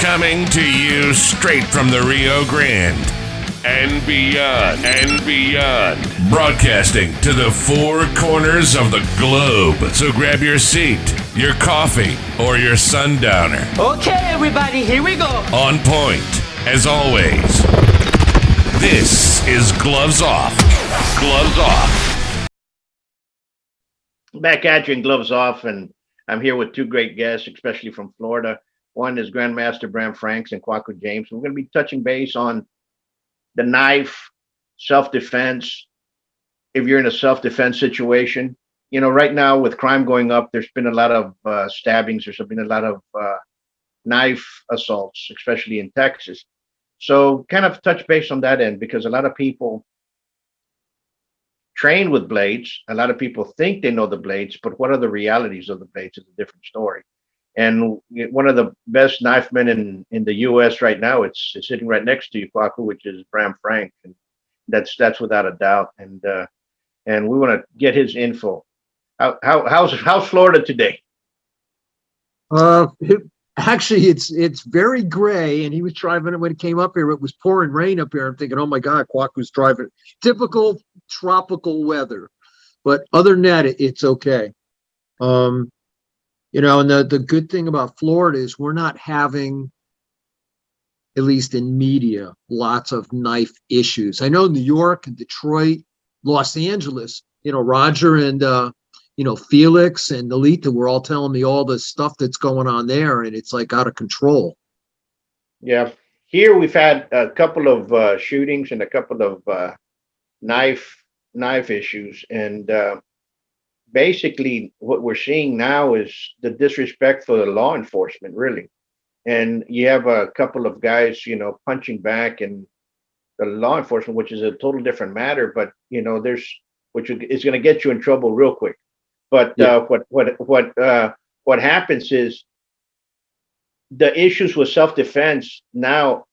Coming to you straight from the Rio Grande and beyond, broadcasting to the four corners of the globe. So grab your seat, your coffee, or your sundowner. Okay, everybody, here we go. On point, as always. This is Gloves Off. Gloves Off. Back at you in Gloves Off, and I'm here with two great guests, especially from Florida. One is Grandmaster Bram Frank and Kwaku James. We're going to be touching base on the knife, self-defense. If you're in a self-defense situation, you know, right now with crime going up, there's been a lot of stabbings. There's been a lot of knife assaults, especially in Texas. So kind of touch base on that end, because a lot of people train with blades. A lot of people think they know the blades, but what are the realities of the blades is a different story. And one of the best knife men in the U.S. right now, it's sitting right next to you, Kwaku, which is Bram Frank, and that's without a doubt. And we want to get his info. How's Florida today? Actually, it's very gray, and he was driving it when he came up here. It was pouring rain up here. I'm thinking, oh my God, Kwaku's driving. Typical tropical weather, but other than that, it's okay. You know, and the good thing about Florida is we're not having, at least in media, lots of knife issues. I know New York and Detroit, Los Angeles, you know, Roger and, you know, Felix and Alita were all telling me all the stuff that's going on there, and it's like out of control. Yeah. Here we've had a couple of shootings and a couple of knife issues. And basically what we're seeing now is the disrespect for the law enforcement, really. And you have a couple of guys, you know, punching back, and the law enforcement, which is a total different matter, but you know, which is going to get you in trouble real quick. But what happens is the issues with self-defense now,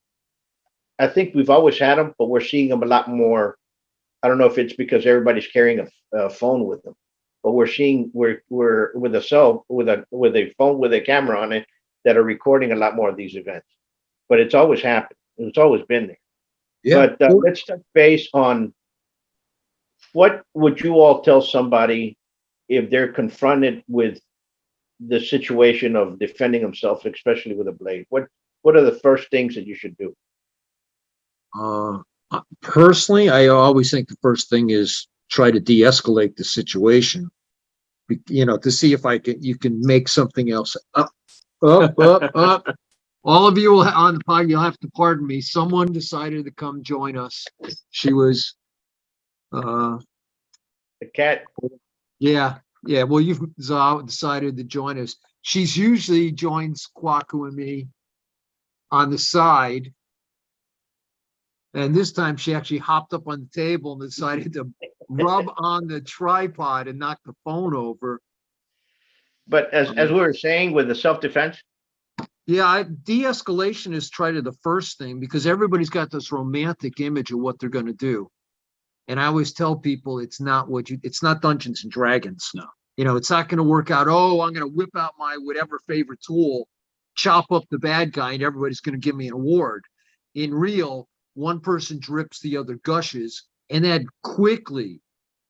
I think we've always had them, but we're seeing them a lot more. I don't know if it's because everybody's carrying a phone with them, but we're seeing we're with a phone with a camera on it that are recording a lot more of these events. But it's always happened. It's always been there. Yeah. But let's touch base on what would you all tell somebody if they're confronted with the situation of defending themselves, especially with a blade? What are the first things that you should do? Personally, I always think the first thing is try to de-escalate the situation, you know, to see if you can make something else up. All of you on the pod, you'll have to pardon me. Someone decided to come join us. She was the cat. Yeah. Well, you've decided to join us. She's usually joins Kwaku and me on the side. And this time she actually hopped up on the table and decided to rub on the tripod and knock the phone over. But as we were saying with the self-defense. Yeah, de-escalation is the first thing, because everybody's got this romantic image of what they're going to do. And I always tell people it's not Dungeons and Dragons. No. You know, it's not going to work out. Oh, I'm going to whip out my whatever favorite tool, chop up the bad guy, and everybody's going to give me an award. In real, one person drips, the other gushes, and that quickly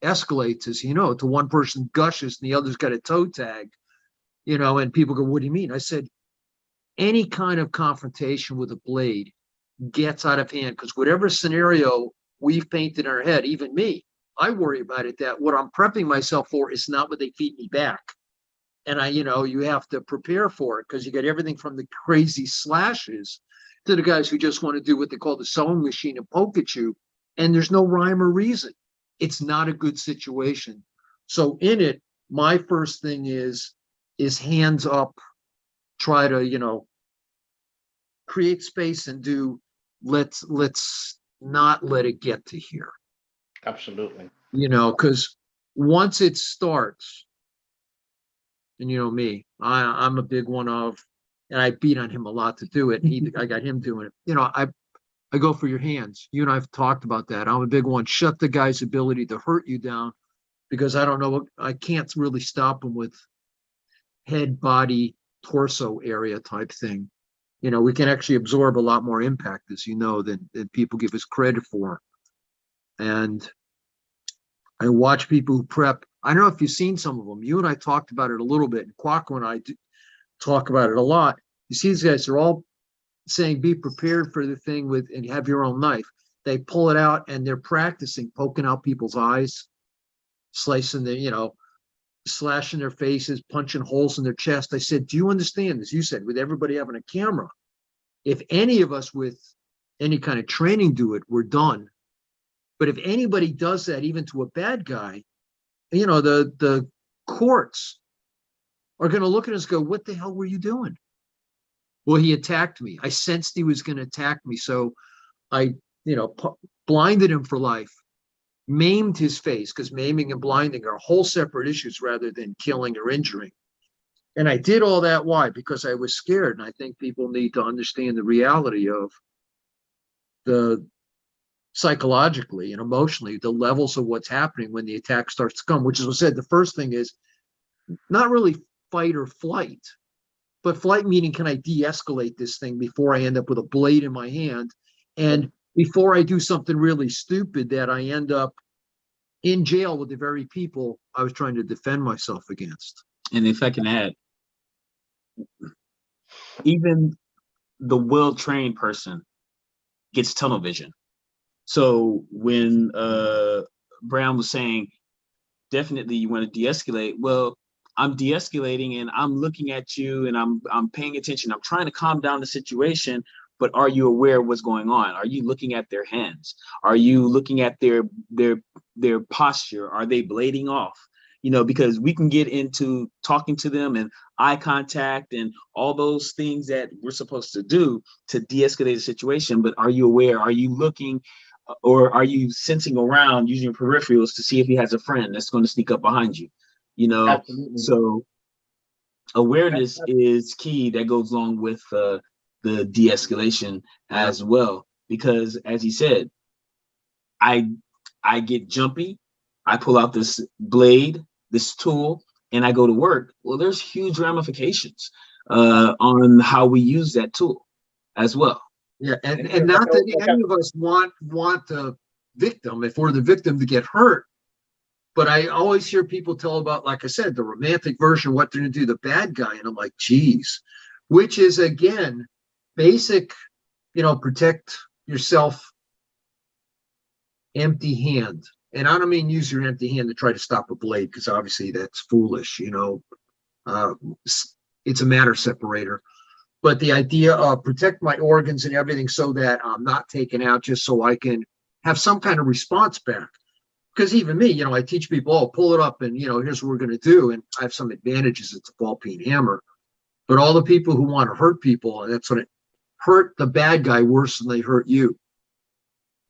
escalates, as you know, to one person gushes and the other's got a toe tag, you know, and people go, what do you mean? I said, any kind of confrontation with a blade gets out of hand, because whatever scenario we've painted in our head, even me, I worry about it, that what I'm prepping myself for is not what they feed me back. And you have to prepare for it, because you get everything from the crazy slashes to the guys who just want to do what they call the sewing machine and poke at you. And there's no rhyme or reason. It's not a good situation. So in it, my first thing is hands up, try to, create space and let's not let it get to here. Absolutely. Because once it starts, and you know me, I'm a big one of, and I beat on him a lot to do it. And I got him doing it. I go for your hands. You and I have talked about that. I'm a big one. Shut the guy's ability to hurt you down, because I don't know. I can't really stop him with head, body, torso area type thing. we can actually absorb a lot more impact, as you know, than people give us credit for. And I watch people who prep. I don't know if you've seen some of them. You and I talked about it a little bit, and Quaco and I talk about it a lot. You see these guys are all saying, be prepared for the thing with, and have your own knife. They pull it out and they're practicing poking out people's eyes, slicing slashing their faces, punching holes in their chest. I said, do you understand, as you said, with everybody having a camera, if any of us with any kind of training do it, we're done. But if anybody does that, even to a bad guy, the courts are going to look at us and go, what the hell were you doing? Well, he attacked me. I sensed he was going to attack me. So I, blinded him for life, maimed his face, because maiming and blinding are whole separate issues rather than killing or injuring. And I did all that. Why? Because I was scared. And I think people need to understand the reality of the psychologically and emotionally, the levels of what's happening when the attack starts to come, which is what I said. The first thing is not really fight or flight, but flight meaning, can I de-escalate this thing before I end up with a blade in my hand? And before I do something really stupid that I end up in jail with the very people I was trying to defend myself against. And if I can add, even the well-trained person gets tunnel vision. So when Brown was saying, definitely you want to de-escalate, well, I'm de-escalating and I'm looking at you and I'm paying attention. I'm trying to calm down the situation, but are you aware of what's going on? Are you looking at their hands? Are you looking at their posture? Are they blading off? Because we can get into talking to them and eye contact and all those things that we're supposed to do to de-escalate the situation. But are you aware? Are you looking, or are you sensing around using your peripherals to see if he has a friend that's going to sneak up behind you? Absolutely. So awareness is key. That goes along with the de-escalation as well, because as he said, I get jumpy, I pull out this blade, this tool, and I go to work. Well, there's huge ramifications on how we use that tool as well. Yeah, and not that any of us want the victim, if we're the victim, to get hurt. But I always hear people tell about, like I said, the romantic version of what they're going to do, the bad guy. And I'm like, geez, which is, again, basic, protect yourself, empty hand. And I don't mean use your empty hand to try to stop a blade, because obviously that's foolish, it's a matter separator. But the idea of protect my organs and everything so that I'm not taken out, just so I can have some kind of response back. Because even me, I teach people, pull it up and, here's what we're going to do. And I have some advantages. It's a ball peen hammer. But all the people who want to hurt people, and that's what it hurt the bad guy worse than they hurt you.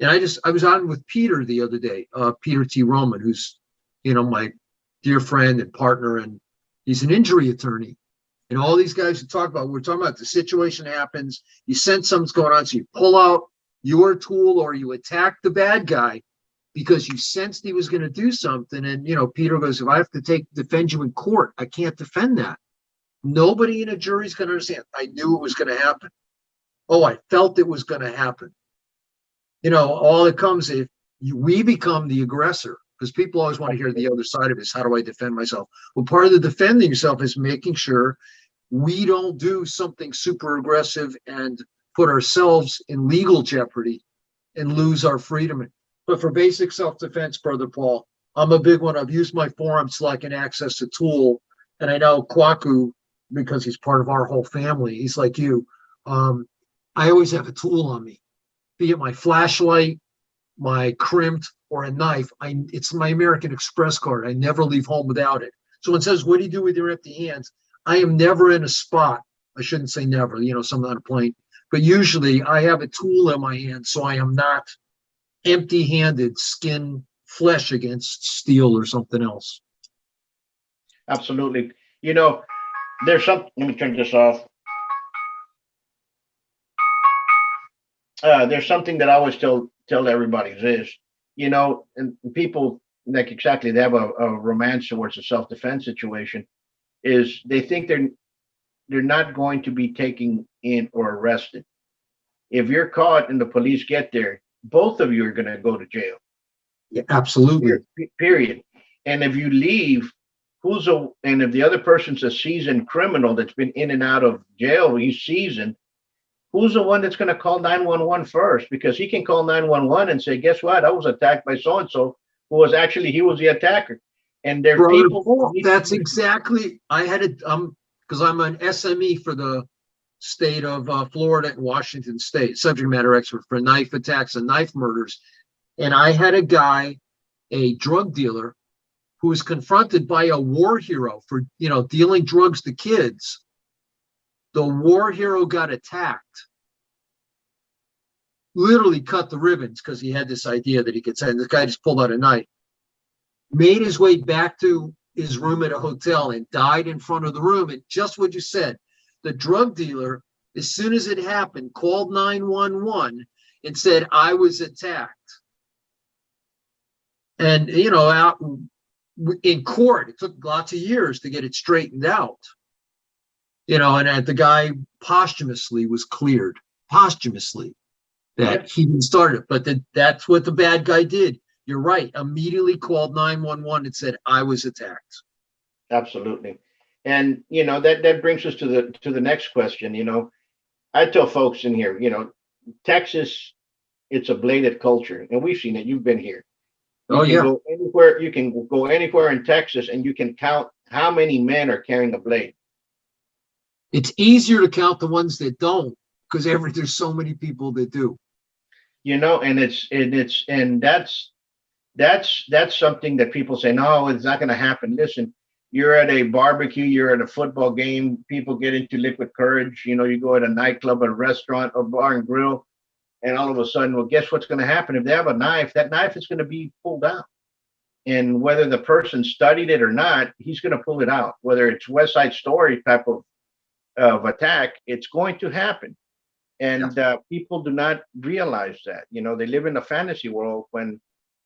And I was on with Peter the other day, Peter T. Roman, who's, my dear friend and partner, and he's an injury attorney. And all these guys who we're talking about the situation happens, you sense something's going on, so you pull out your tool or you attack the bad guy because you sensed he was going to do something. And, Peter goes, if I have to defend you in court, I can't defend that. Nobody in a jury's going to understand. I knew it was going to happen. Oh, I felt it was going to happen. All it comes if we become the aggressor, because people always want to hear the other side of it. How do I defend myself? Well, part of the defending yourself is making sure we don't do something super aggressive and put ourselves in legal jeopardy and lose our freedom. But for basic self-defense, Brother Paul, I'm a big one. I've used my forearms so I can access a tool. And I know Quaco, because he's part of our whole family, he's like you. I always have a tool on me, be it my flashlight, my crimped, or a knife. It's my American Express card. I never leave home without it. So when it says, what do you do with your empty hands? I am never in a spot. I shouldn't say never, some on a plane. But usually I have a tool in my hand, so I am not empty-handed, skin flesh against steel or something else. Absolutely. There's something, let me turn this off. There's something that I always tell everybody is, and people, like, exactly, they have a romance towards a self-defense situation, is they think they're not going to be taken in or arrested. If you're caught and the police get there, both of you are going to go to jail. Yeah, absolutely. Period. And if you leave, and if the other person's a seasoned criminal that's been in and out of jail, he's seasoned, who's the one that's going to call 911 first? Because he can call 911 and say, guess what? I was attacked by so-and-so, who was actually, he was the attacker. And there are Brother people. Paul, that's exactly, I had it, because I'm an SME for the state of Florida and Washington State, subject matter expert for knife attacks and knife murders. And I had a guy, a drug dealer, who was confronted by a war hero for, dealing drugs to kids. The war hero got attacked, literally cut the ribbons because he had this idea that he could say, and this guy just pulled out a knife, made his way back to his room at a hotel and died in front of the room. And just what you said, the drug dealer, as soon as it happened, called 911 and said, I was attacked. And, out in court, it took lots of years to get it straightened out. And the guy posthumously was cleared, that he didn't start it. But that's what the bad guy did. You're right. Immediately called 911 and said, I was attacked. Absolutely. And, that brings us to the next question. I tell folks in here, Texas, it's a bladed culture, and we've seen it. You've been here. You can go anywhere in Texas and you can count how many men are carrying a blade. It's easier to count the ones that don't, because there's so many people that do. And that's something that people say, no, it's not going to happen. Listen, you're at a barbecue, you're at a football game, people get into liquid courage. You go at a nightclub, a restaurant, or bar and grill, and all of a sudden, well, guess what's going to happen? If they have a knife, that knife is going to be pulled out. And whether the person studied it or not, he's going to pull it out. Whether it's West Side Story type of attack, it's going to happen. And people do not realize that. They live in a fantasy world when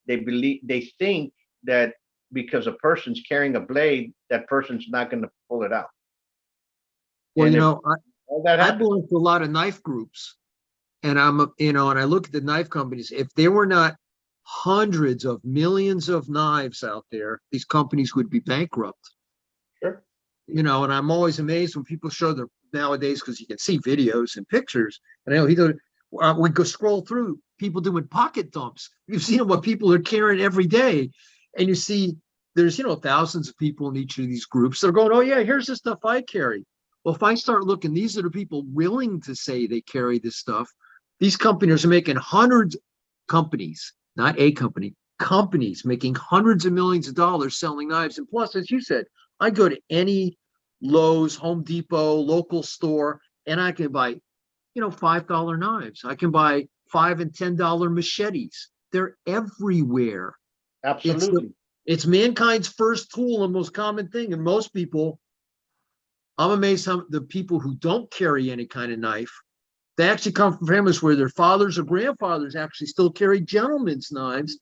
they think that because a person's carrying a blade, that person's not going to pull it out. Well, I belong to a lot of knife groups, and and I look at the knife companies. If there were not hundreds of millions of knives out there, these companies would be bankrupt. Sure. And I'm always amazed when people show their nowadays, because you can see videos and pictures. And I know we go scroll through people doing pocket dumps. You've seen what people are carrying every day, and you see there's thousands of people in each of these groups. They're going, oh yeah, here's the stuff I carry. Well, if I start looking, these are the people willing to say they carry this stuff. These companies are making companies, not a company, companies making hundreds of millions of dollars selling knives. And plus, as you said, I go to any Lowe's, Home Depot, local store, and I can buy, $5 knives. I can buy $5 and $10 machetes. They're everywhere. Absolutely. It's mankind's first tool and most common thing. And most people, I'm amazed how the people who don't carry any kind of knife, they actually come from families where their fathers or grandfathers actually still carry gentlemen's knives.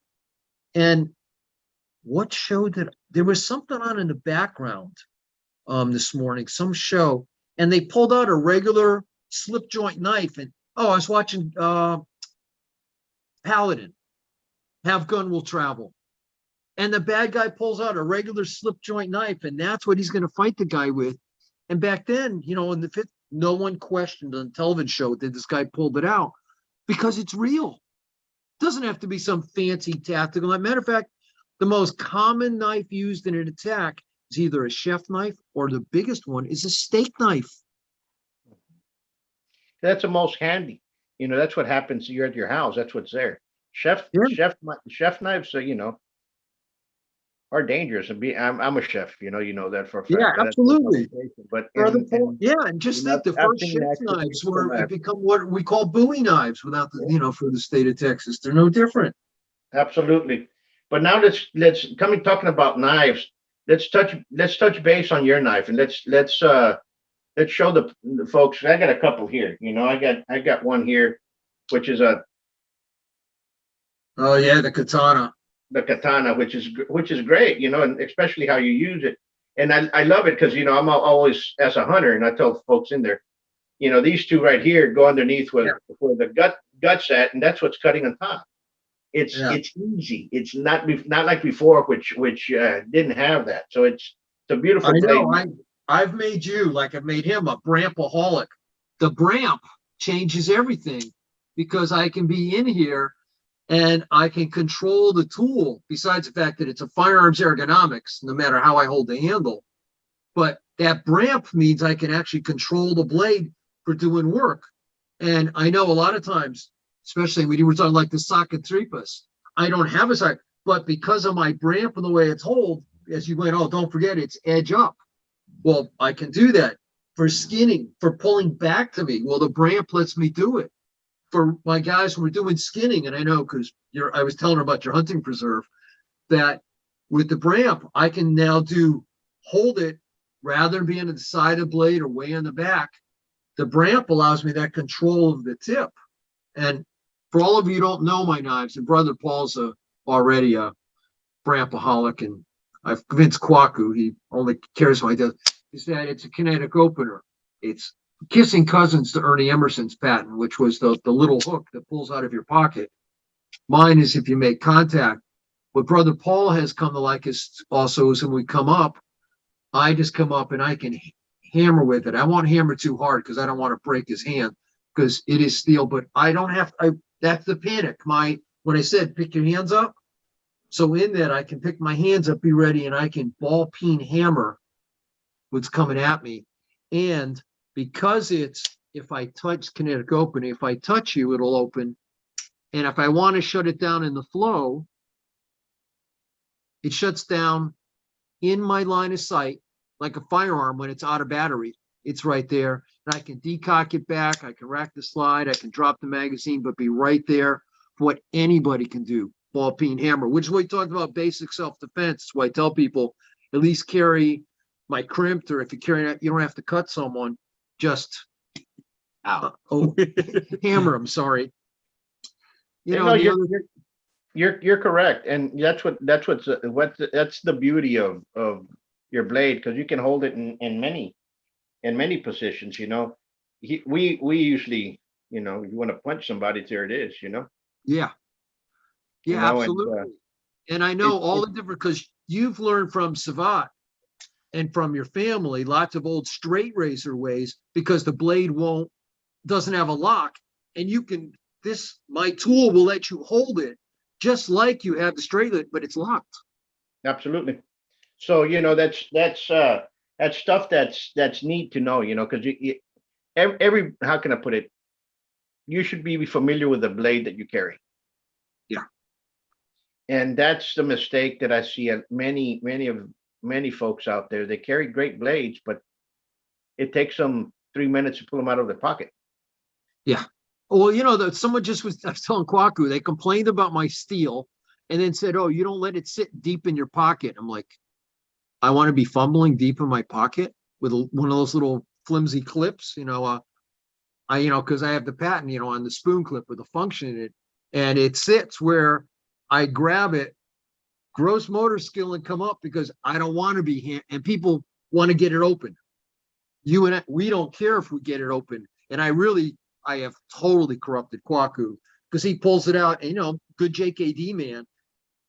And what showed that there was something on in the background this morning, some show, and they pulled out a regular slip joint knife. And I was watching Paladin, Have Gun Will Travel. And the bad guy pulls out a regular slip joint knife, and that's what he's going to fight the guy with. And back then, in the fifth, no one questioned on the television show that this guy pulled it out, because it's real. It doesn't have to be some fancy tactical. As a matter of fact, the most common knife used in an attack is either a chef knife, or the biggest one is a steak knife. That's the most handy. That's what happens. You're at your house. That's what's there. Chef knives, are dangerous. And I'm a chef. You know that for a fact. Yeah, absolutely. But and just think the first chef knives were become what we call Bowie knives without the for the state of Texas. They're no different. Absolutely. But now let's talking about knives. Let's touch base on your knife, and let's show the folks. I got a couple here. I got one here, which is the katana. The katana, which is great, and especially how you use it. And I love it because, I'm always, as a hunter, and I tell folks in there, these two right here go underneath where the guts at, and that's what's cutting on top. It's easy. It's not like before, which didn't have that. So it's a beautiful blade. I've made I've made him a Brampaholic. The Bramp changes everything because I can be in here and I can control the tool, besides the fact that it's a firearms ergonomics, no matter how I hold the handle. But that Bramp means I can actually control the blade for doing work. And I know a lot of times, especially when you were talking like the socket tripas, I don't have a socket, but because of my Bramp and the way it's hold, as you went, oh, don't forget it's edge up. Well, I can do that for skinning, for pulling back to me. Well, the Bramp lets me do it. For my guys who were doing skinning, and I know because I was telling her about your hunting preserve, that with the Bramp, I can now hold it rather than being on the side of the blade or way in the back. The Bramp allows me that control of the tip. And for all of you who don't know my knives, and Brother Paul's already a Brampaholic, and I've convinced Kwaku, he only cares what I do, is that it's a kinetic opener. It's kissing cousins to Ernie Emerson's patent, which was the little hook that pulls out of your pocket. Mine is if you make contact. What Brother Paul has come to like is also is when we come up, I just come up and I can hammer with it. I won't hammer too hard because I don't want to break his hand because it is steel, but I don't have, that's the panic. When I said pick your hands up, so in that I can pick my hands up, be ready, and I can ball peen hammer what's coming at me. And because if I touch kinetic opening, if I touch you, it'll open. And if I want to shut it down in the flow, it shuts down in my line of sight, like a firearm when it's out of battery. It's right there. And I can decock it back. I can rack the slide. I can drop the magazine, but be right there for what anybody can do. Ball peen hammer, which is what we talked about, basic self-defense. That's why I tell people at least carry my crimped, or if you carry it, you don't have to cut someone. Just hammer. I'm sorry. You're correct, and that's the beauty of your blade, because you can hold it in many positions. We usually, if you want to punch somebody, there it is. Yeah, absolutely. And I know all the different, because you've learned from Savat and from your family lots of old straight razor ways, because the blade doesn't have a lock, and my tool will let you hold it just like you have the straight lid, but it's locked. Absolutely. So that's stuff that's neat to know, because every how can I put it? You should be familiar with the blade that you carry. Yeah. And that's the mistake that I see at many folks out there. They carry great blades, but it takes them 3 minutes to pull them out of their pocket. Yeah. Well, someone I was telling Kwaku, they complained about my steel and then said, oh, you don't let it sit deep in your pocket. I'm like, I want to be fumbling deep in my pocket with one of those little flimsy clips, because I have the patent, on the spoon clip with a function in it, and it sits where I grab it, gross motor skill, and come up, because I don't want to be, and people want to get it open. You and I, we don't care if we get it open. And I have totally corrupted Kwaku, because he pulls it out, and good JKD man,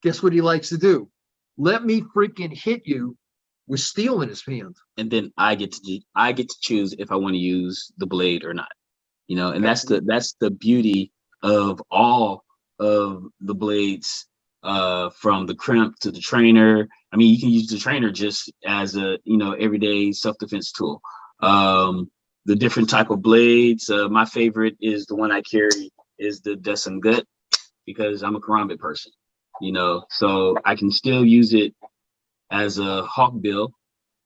guess what he likes to do? Let me freaking hit you with steel in his hand. And then I get to choose if I want to use the blade or not. And that's the beauty of all of the blades, from the crimp to the trainer. I mean, you can use the trainer just as a everyday self-defense tool. The different type of blades. My favorite is the one I carry is the Desam Gut, because I'm a karambit person, so I can still use it as a hawk bill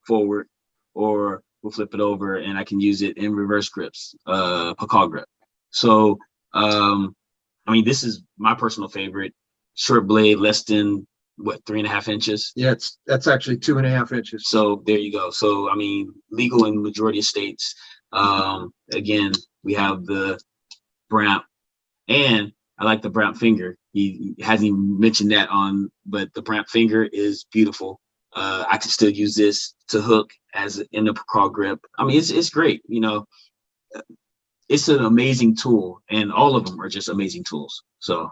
forward, or we'll flip it over, and I can use it in reverse grips, pacal grip. So, this is my personal favorite. Short blade, less than 3.5 inches. Yeah, that's actually 2.5 inches. So there you go. So legal in majority of states. Again, we have the Bramp, and I like the Bramp finger. He hasn't even mentioned that but the Bramp finger is beautiful. I can still use this to hook as in the crawl grip. I mean, it's great. You know, it's an amazing tool, and all of them are just amazing tools. So,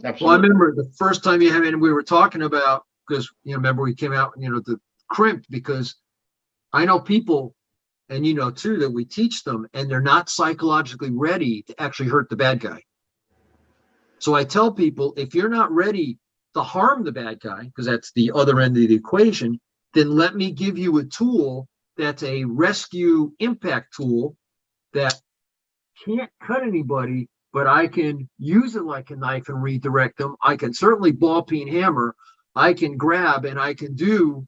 Absolutely. Well, I remember the first time you had in, we were talking about, because, you know, remember we came out, you know, the crimp, because I know people, and you know too, that we teach them and they're not psychologically ready to actually hurt the bad guy. So I tell people, if you're not ready to harm the bad guy, because that's the other end of the equation, then let me give you a tool that's a rescue impact tool that can't cut anybody, but I can use it like a knife and redirect them. I can certainly ball peen hammer. I can grab and I can do,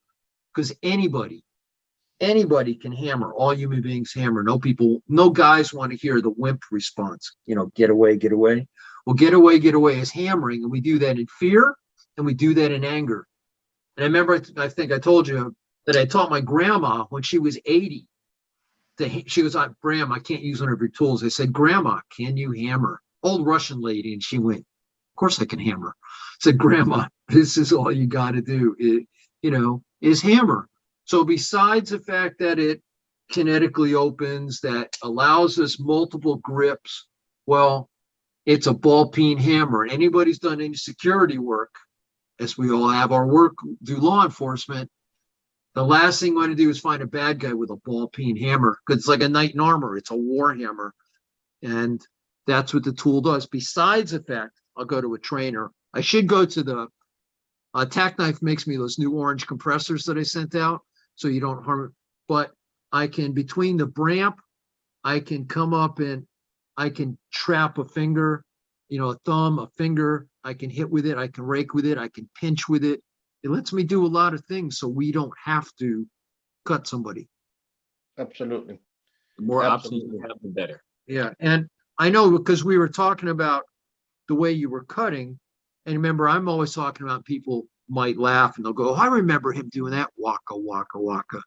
because anybody can hammer. All human beings hammer. No guys want to hear the wimp response. You know, get away, get away. Well, get away is hammering, and we do that in fear and we do that in anger. And I remember, I think I told you that I taught my grandma when she was 80. She was like, Bram, I can't use one of your tools. I said, Grandma, can you hammer? Old Russian lady. And she went, of course I can hammer. I said, Grandma, this is all you got to do, is hammer. So besides the fact that it kinetically opens, that allows us multiple grips, well, it's a ball peen hammer. And anybody's done any security work, as we all have our work, do law enforcement, the last thing we want to do is find a bad guy with a ball peen hammer, because it's like a knight in armor. It's a war hammer. And that's what the tool does. Besides the fact, I'll go to a trainer. I should go to the Tack Knife makes me those new orange compressors that I sent out, so you don't harm it. But I can, between the Bramp, I can come up and I can trap a finger, a thumb, a finger. I can hit with it. I can rake with it. I can pinch with it. It lets me do a lot of things, so we don't have to cut somebody. Absolutely. The more options you have, the better. Yeah, and I know, because we were talking about the way you were cutting, and remember, I'm always talking about, people might laugh and they'll go, oh, I remember him doing that, waka, waka, waka.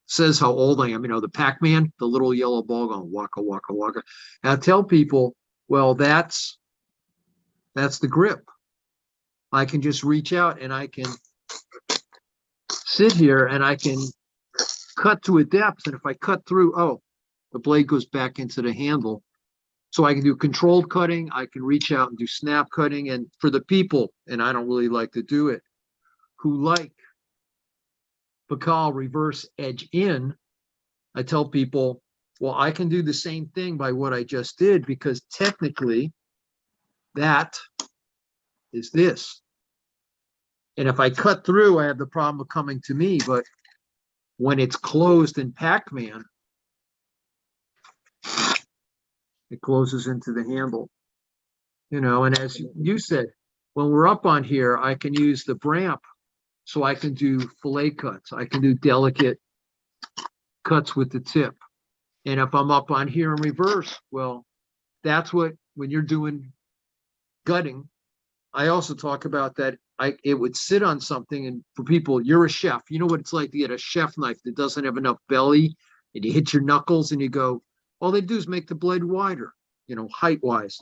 Says how old I am. The Pac-Man, the little yellow ball going waka, waka, waka. And I tell people, well, that's the grip. I can just reach out and I can sit here and I can cut to a depth. And if I cut through, the blade goes back into the handle. So I can do controlled cutting. I can reach out and do snap cutting. And for the people, and I don't really like to do it, who like Bacal reverse edge in, I tell people, well, I can do the same thing by what I just did, because technically that is this. And if I cut through, I have the problem of coming to me. But when it's closed in Pac-Man, it closes into the handle. And as you said, when we're up on here, I can use the Bramp, so I can do fillet cuts. I can do delicate cuts with the tip. And if I'm up on here in reverse, well, that's what, when you're doing gutting, I also talk about that. It would sit on something, and for people, you're a chef. You know what it's like to get a chef knife that doesn't have enough belly, and you hit your knuckles and you go, all they do is make the blade wider, height wise.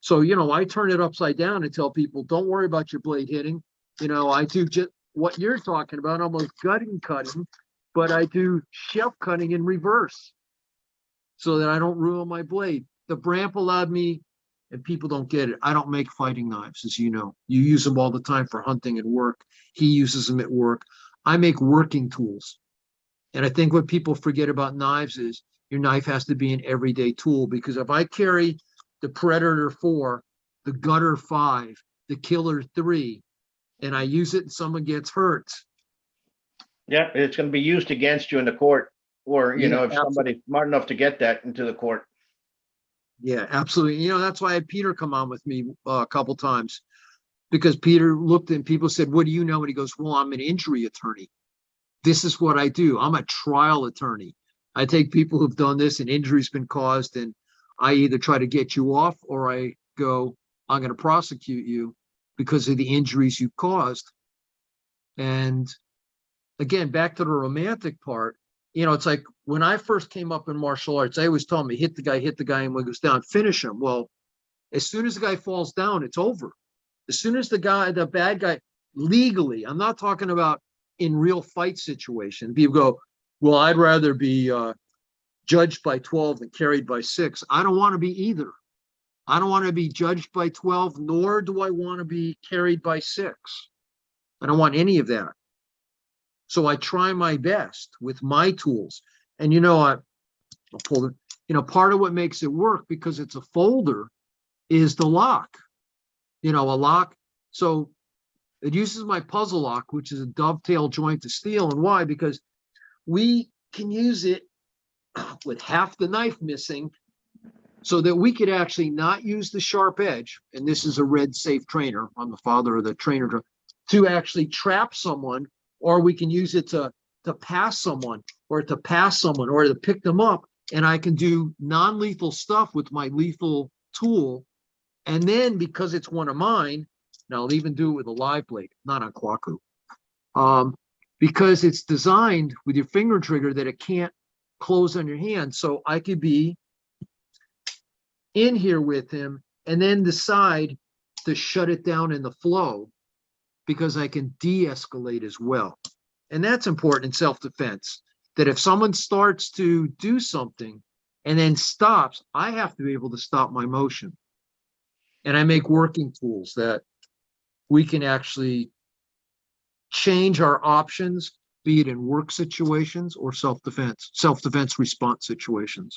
So, I turn it upside down and tell people, don't worry about your blade hitting. I do just what you're talking about, almost gutting cutting, but I do shelf cutting in reverse so that I don't ruin my blade. The Bramp allowed me, and people don't get it, I don't make fighting knives, as you know. You use them all the time for hunting and work. He uses them at work. I make working tools. And I think what people forget about knives is your knife has to be an everyday tool, because if I carry the Predator 4, the Gutter 5, the Killer 3, and I use it and someone gets hurt. Yeah, it's going to be used against you in the court, or, if somebody's smart enough to get that into the court. Yeah, absolutely. That's why I had Peter come on with me a couple times, because Peter looked and people said, what do you know? And he goes, well, I'm an injury attorney. This is what I do. I'm a trial attorney. I take people who've done this and injury's been caused, and I either try to get you off, or I go, I'm going to prosecute you because of the injuries you caused. And again, back to the romantic part, it's like when I first came up in martial arts, I always told me, hit the guy, and when he goes down, finish him. Well, as soon as the guy falls down, it's over. As soon as the bad guy, legally, I'm not talking about in real fight situations. People go, well, I'd rather be judged by 12 than carried by 6. I don't want to be either. I don't want to be judged by 12, nor do I want to be carried by 6. I don't want any of that. So I try my best with my tools. And I'll pull it. Part of what makes it work, because it's a folder, is the lock. A lock. So it uses my puzzle lock, which is a dovetail joint to steel. And why? Because we can use it with half the knife missing, so that we could actually not use the sharp edge. And this is a red safe trainer. I'm the father of the trainer, to actually trap someone, or we can use it to pass someone, or to pick them up. And I can do non-lethal stuff with my lethal tool. And then, because it's one of mine, and I'll even do it with a live blade, not on Kwaku, because it's designed with your finger trigger that it can't close on your hand. So I could be in here with him and then decide to shut it down in the flow, because I can de-escalate as well. And that's important in self-defense, that if someone starts to do something and then stops, I have to be able to stop my motion. And I make working tools that we can actually change our options, be it in work situations or self-defense response situations.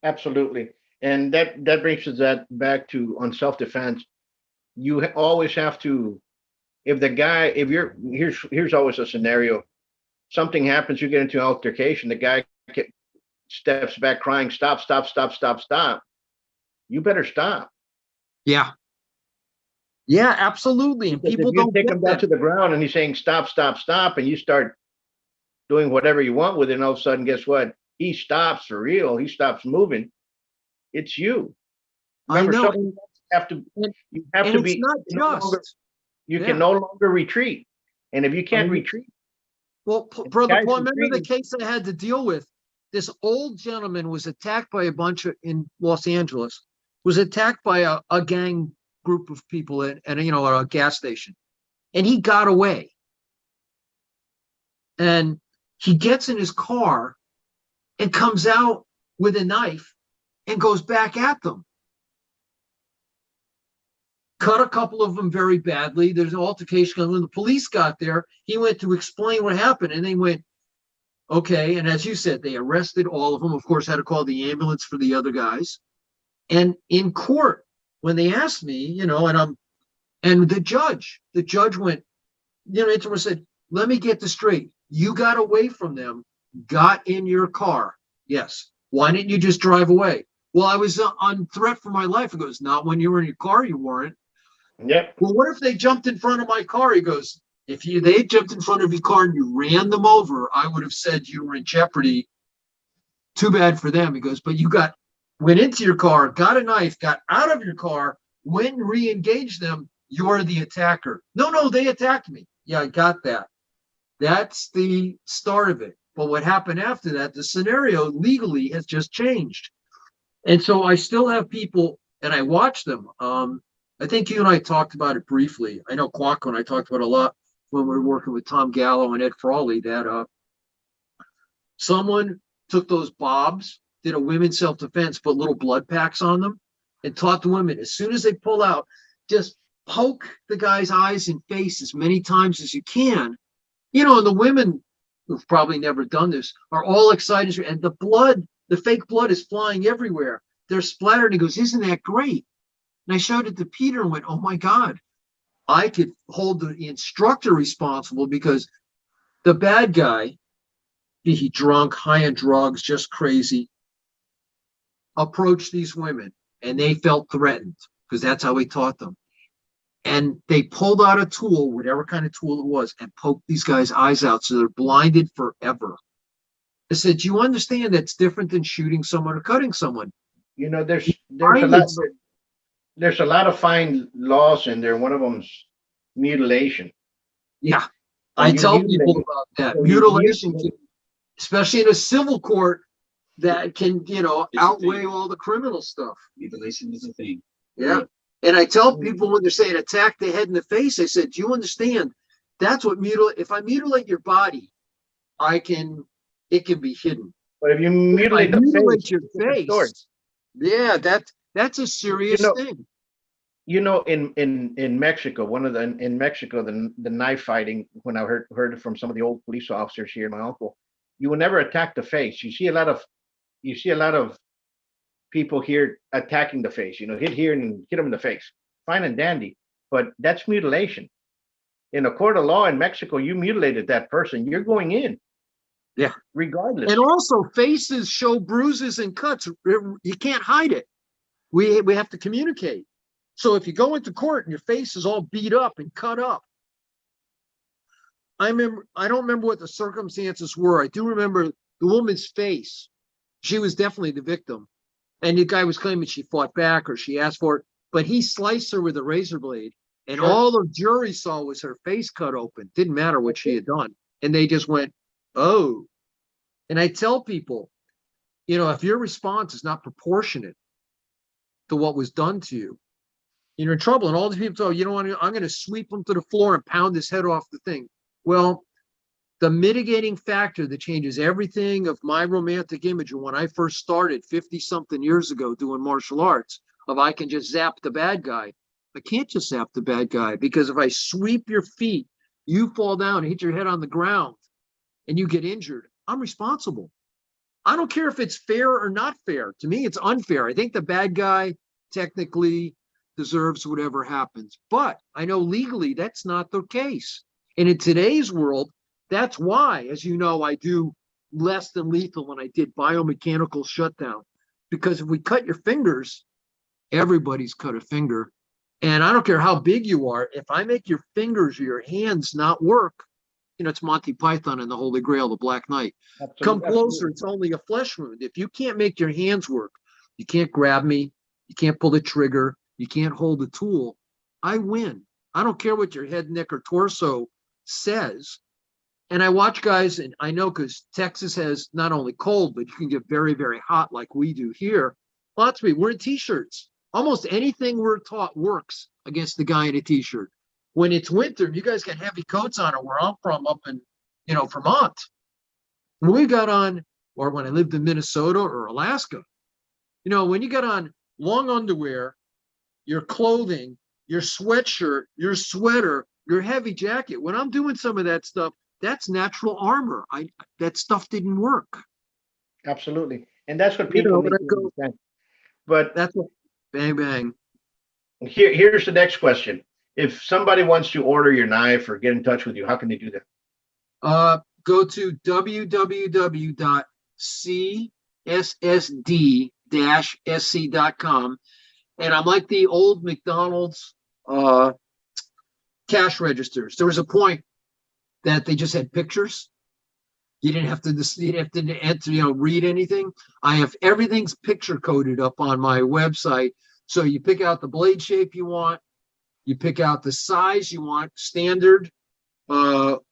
Absolutely. And that brings us back to, on self-defense, you always have to, here's always a scenario. Something happens, you get into an altercation, the guy steps back crying, stop. You better stop. Yeah. Yeah, absolutely. And Because people if you don't take get him down that. to the ground and he's saying stop, and you start doing whatever you want with it, and all of a sudden, guess what? He stops for real. He stops moving. It's you. Remember, I know. you have to And be. it's not just. You can no longer retreat, and if you can't retreat, well, Brother guys Paul, remember the retreating. case I had to deal with? This old gentleman was attacked by a bunch of, in Los Angeles, was attacked by a gang group of people at a gas station, and he got away. And he gets in his car and comes out with a knife and goes back at them. Cut a couple of them very badly. There's an altercation. When the police got there, he went to explain what happened, and they went, okay. And as you said, they arrested all of them. Of course, had to call the ambulance for the other guys. And in court, when they asked me, and the judge went, Interman said, let me get this straight. You got away from them, got in your car. Yes. Why didn't you just drive away? Well, I was on threat for my life. He goes, not when you were in your car, you weren't. Yep. Well, what if they jumped in front of my car? He goes, if they jumped in front of your car and you ran them over, I would have said you were in jeopardy. Too bad for them. He goes, but you went into your car, got a knife, got out of your car, went and re-engaged them. You're the attacker. No, they attacked me. Yeah, I got that. That's the start of it. But what happened after that, the scenario legally has just changed. And so I still have people, and I watch them. I think you and I talked about it briefly. I know Kwaku and I talked about it a lot when we were working with Tom Gallo and Ed Frawley, that someone took those bobs, did a women's self-defense, put little blood packs on them, and taught the women, as soon as they pull out, just poke the guy's eyes and face as many times as you can. And the women, who've probably never done this, are all excited, and the fake blood is flying everywhere. They're splattered. He goes, isn't that great? And I showed it to Peter and went, oh my God, I could hold the instructor responsible, because the bad guy, be he drunk, high on drugs, just crazy, approached these women, and they felt threatened, because that's how he taught them. And they pulled out a tool, whatever kind of tool it was, and poked these guys' eyes out so they're blinded forever. I said, you understand that's different than shooting someone or cutting someone. There's a lot of fine laws in there. One of them's mutilation. Yeah. I tell people about that. Mutilation, especially in a civil court, that can, outweigh all the criminal stuff. Mutilation is a thing. Yeah. And I tell people when they're saying attack the head in the face, I said, do you understand That's what if I mutilate your body, it can be hidden. But if you If I mutilate the mutilate face, your it's a different story. face, yeah, that's a serious thing. In Mexico, the knife fighting, when I heard it from some of the old police officers here, my uncle, you will never attack the face. You see a lot of people here attacking the face, hit here and hit them in the face. Fine and dandy, but that's mutilation. In a court of law in Mexico, you mutilated that person, you're going in. Yeah. Regardless. And also faces show bruises and cuts. You can't hide it. We have to communicate. So if you go into court and your face is all beat up and cut up, I don't remember what the circumstances were. I do remember the woman's face. She was definitely the victim. And the guy was claiming she fought back or she asked for it, but he sliced her with a razor blade. And all the jury saw was her face cut open. Didn't matter what she had done. And they just went, oh. And I tell people, if your response is not proportionate to what was done to you, you're in trouble. And all these people tell you, I'm going to sweep him to the floor and pound his head off the thing. Well, the mitigating factor that changes everything of my romantic image, and when I first started 50-something years ago doing martial arts, of I can just zap the bad guy. I can't just zap the bad guy, because if I sweep your feet, you fall down, hit your head on the ground, and you get injured, I'm responsible. I don't care if it's fair or not fair. To me, it's unfair. I think the bad guy technically deserves whatever happens. But I know legally that's not the case. And in today's world, that's why, as you know, I do less than lethal when I did biomechanical shutdown. Because if we cut your fingers, everybody's cut a finger. And I don't care how big you are, if I make your fingers or your hands not work, it's Monty Python and the Holy Grail, the Black Knight. Absolutely. Come closer, it's only a flesh wound. If you can't make your hands work, you can't grab me, you can't pull the trigger, you can't hold the tool, I win. I don't care what your head, neck, or torso says. And I watch guys, and I know because Texas has not only cold, but you can get very, very hot like we do here. Lots of people, we're in t-shirts. Almost anything we're taught works against the guy in a t-shirt. When it's winter, you guys got heavy coats on, or where I'm from, up in, Vermont. When we got on, or when I lived in Minnesota or Alaska, when you got on long underwear, your clothing, your sweatshirt, your sweater, your heavy jacket, when I'm doing some of that stuff, that's natural armor. That stuff didn't work. Absolutely. And that's what people need to understand. But that's what, bang, bang. Here's the next question. If somebody wants to order your knife or get in touch with you, how can they do that? Go to www.cssd-sc.com. And I'm like the old McDonald's cash registers. There was a point that they just had pictures. You didn't have to enter, read anything. I have everything's picture coded up on my website. So you pick out the blade shape you want. You pick out the size you want, standard,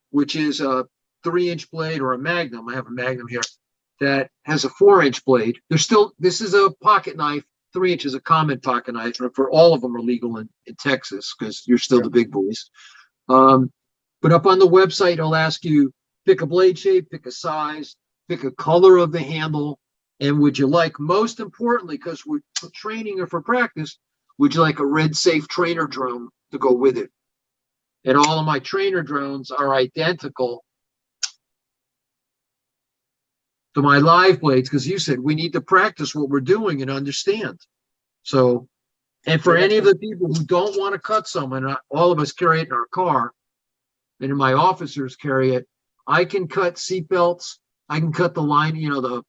which is a 3-inch blade or a Magnum. I have a Magnum here that has a 4-inch blade. This is a pocket knife. 3-inch is a common pocket knife. For all of them are legal in Texas because you're still the big boys. But up on the website, it'll ask you, pick a blade shape, pick a size, pick a color of the handle, and would you like, most importantly, because we're training or for practice, would you like a red safe trainer drone to go with it? And all of my trainer drones are identical to my live blades, because you said we need to practice what we're doing and understand. So, and for any of the people who don't want to cut someone, all of us carry it in our car, and my officers carry it. I can cut seatbelts. I can cut the line, the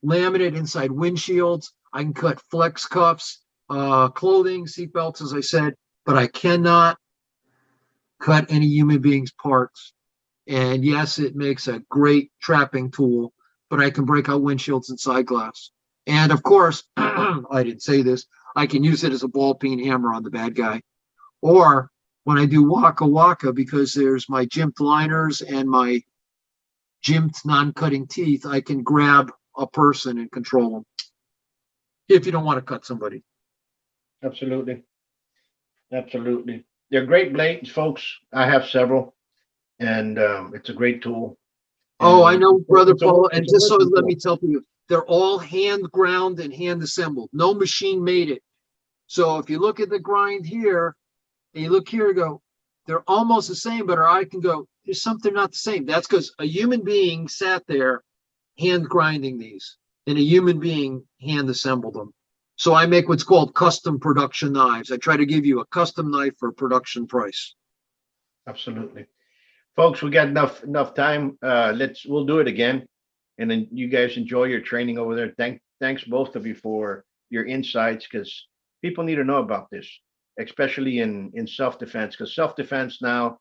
laminate inside windshields. I can cut flex cuffs, clothing, seatbelts, as I said, but I cannot cut any human being's parts. And yes, it makes a great trapping tool, but I can break out windshields and side glass. And of course, I didn't say this, I can use it as a ball peen hammer on the bad guy. Or when I do waka waka, because there's my jimped liners and my jimped non-cutting teeth, I can grab a person and control them if you don't want to cut somebody. Absolutely. They're great blades, folks. I have several. and it's a great tool. Oh, I And know, Brother it's a Paul. work- And it's a just so working let tool. me tell you, they're all hand ground and hand assembled. No machine made it. So if you look at the grind here and you look here, go, they're almost the same, but our eye can go, there's something not the same. That's because a human being sat there hand grinding these, and a human being hand assembled them. So I make what's called custom production knives. I try to give you a custom knife for a production price. Absolutely. Folks, we got enough time. We'll do it again. And then you guys enjoy your training over there. Thanks both of you for your insights, because people need to know about this, especially in self-defense. Because self-defense now,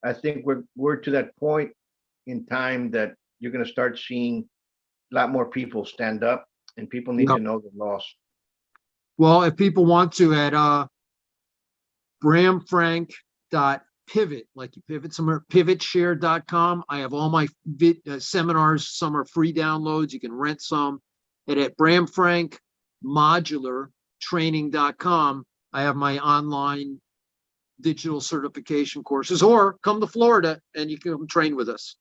I think we're to that point in time that you're going to start seeing a lot more people stand up, and people need Yep. to know the laws. Well, if people want to, at bramfrank.pivot, like you pivot somewhere, pivotshare.com. I have all my seminars. Some are free downloads. You can rent some. And at bramfrankmodulartraining.com, I have my online digital certification courses, or come to Florida and you can come train with us.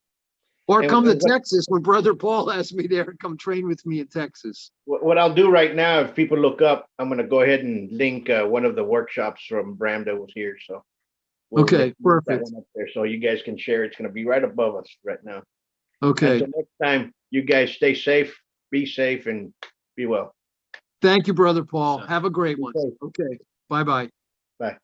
Or And- come to and what- Texas when Brother Paul asked me there, come train with me in Texas. What I'll do right now, if people look up, I'm going to go ahead and link one of the workshops from Bram that was here. So Okay, link that perfect. one up there so you guys can share. It's going to be right above us right now. Okay. Until next time, you guys stay safe, be safe, and be well. Thank you, Brother Paul. Have a great one. safe. Okay. Bye-bye. Bye.